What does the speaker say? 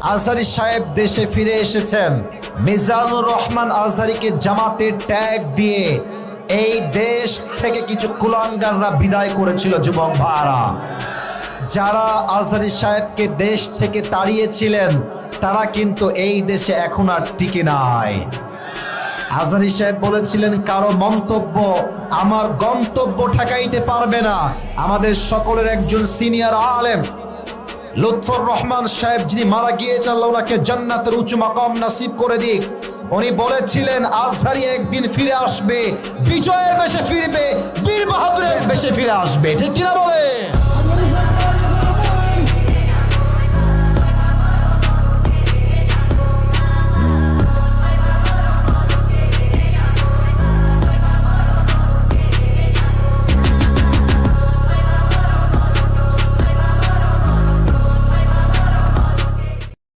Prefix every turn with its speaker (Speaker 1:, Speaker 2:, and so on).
Speaker 1: আজহারী সাহেব দেশে ফিরে এসেছেন। মিজানুর রহমান আজহারীকে জামাতের ট্যাগ দিয়ে এই দেশ থেকে কিছু কুলাঙ্গাররা বিদায় করেছিল। যুবক ভাইরা, যারা আজহারী সাহেবকে দেশ থেকে তাড়িয়েছিলেন তারা কিন্তু এই দেশে এখন আর টিকে নাই। আজহারী সাহেব বলেছিলেন, কারো মন্তব্য আমার গন্তব্য ঠেকাইতে পারবে না। আমাদের সকলের একজন সিনিয়র আলেম লুৎফর রহমান সাহেব, যিনি মারা গিয়েছেন, আল্লাহ ওনাকে জান্নাতের উঁচু মাকাম নসিব করে দিক, উনি বলেছিলেন আজহারী একদিন ফিরে আসবে, বিজয়ের বেশে ফিরবে, বীর বাহাদুরের বেশে ফিরে আসবে। ঠিক কিনা বলে?